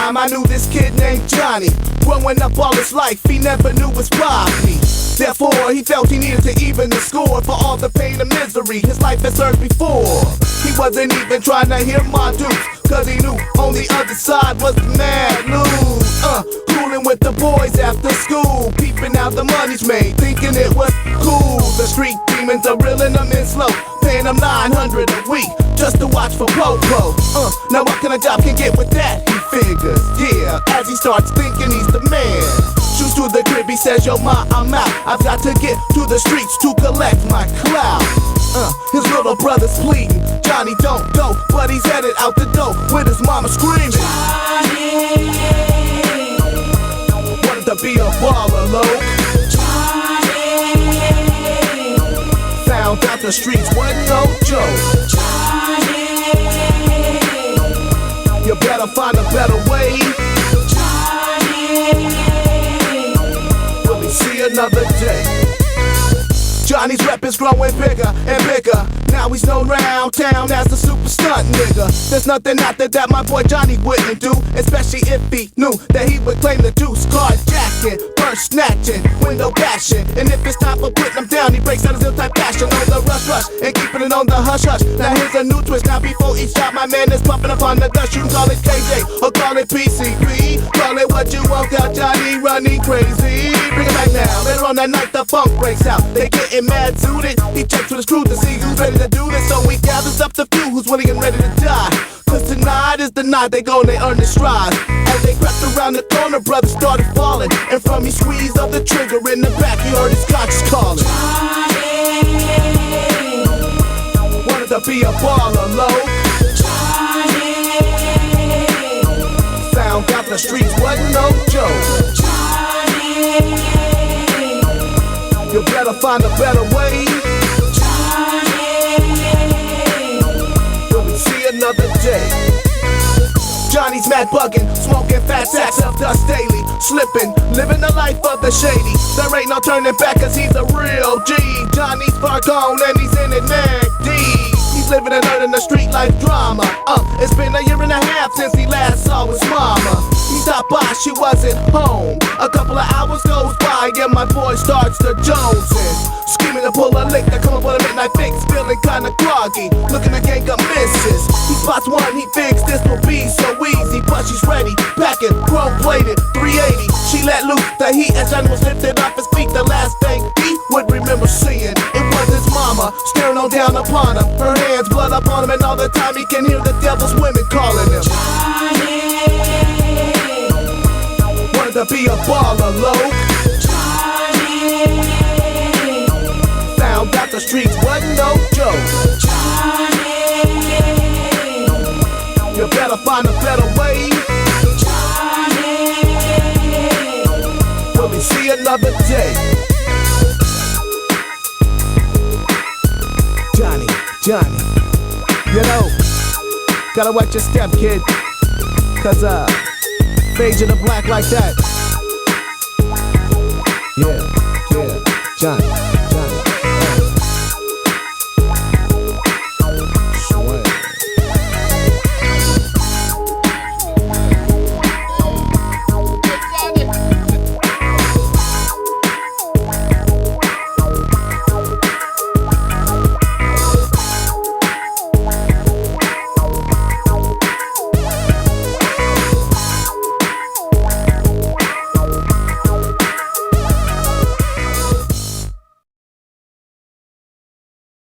time I knew this kid named Johnny. Growing up all his life, he never knew his poverty. Therefore, he felt he needed to even the score for all the pain and misery his life had served before. He wasn't even trying to hear my dukes, cause he knew on the other side was the mad news. Cooling with the boys after school, peeping out the money's made, thinking it was cool. The street demons are reeling them in slow, paying them $900 a week just to watch for Popo. Now what kind of job can get with that, he figures, yeah, as he starts thinking he's the man. Shoots to the crib, he says, yo ma, I'm out, I've got to get to the streets to collect my clout. His little brother's pleading, Johnny don't go, but he's headed out the door with his mama screaming, Johnny, wanted to be a baller, low. Johnny, found out the streets wasn't no joke. Johnny, you better find a better way. Johnny, will we see another day? Johnny's rep is growing bigger and bigger. Now he's known round town as the super stunt nigga. There's nothing out there that my boy Johnny wouldn't do, especially if he knew that he would claim the juice. Carjacking, purse snatching, window bashing, and if it's time for putting him down, he breaks out his ill-type passion on the rush and keeping it on the hush. Now here's a new twist. Now before each shot, my man is pumping up on the dust. You can call it KJ or call it PCP, call it what you want. Got Johnny running crazy. Bring it back now. Later on that night, the funk breaks out. They getting mad suited. He checks with his crew to see who's ready to do this. So he gathers up the few who's willing and ready to die. Cause tonight is the night they go and they earn their stride. As they crept around the corner, brother started falling, and from he squeezed of the trigger in the back, he heard his conscience calling. Johnny, wanted to be a baller, low. Johnny, found out the streets wasn't no joke. Johnny, you better find a better way. Johnny, will we see another day? Johnny's mad bugging, smoking fat sacks of dust daily, slipping, living the life of the shady. There ain't no turning back cause he's a real G. Johnny's far gone and he's in it neck deep. He's living and learning the street life drama. It's been a year and a half since he last saw his mama. He stopped by, she wasn't home. A couple of hours goes by and my boy starts to jonesing, screaming to pull a lick to come up with a midnight fix, feeling kinda groggy, looking to gang up misses. He spots one, he thinks this will be so easy, but she's ready, packing, chrome plated, 380. She let loose the heat as Johnny was lifted off his feet. The last thing he would remember seeing, it was his mama staring on down upon him, her hands blood up on him, and all the time he can hear the devil's women calling him. Johnny, wanted to be a baller, low. Johnny, found out the streets wasn't no joke. Johnny, you better find a better way. Johnny, will we see another day? Johnny, you know, gotta watch your step, kid, cause fade in the black like that. Yeah, Johnny.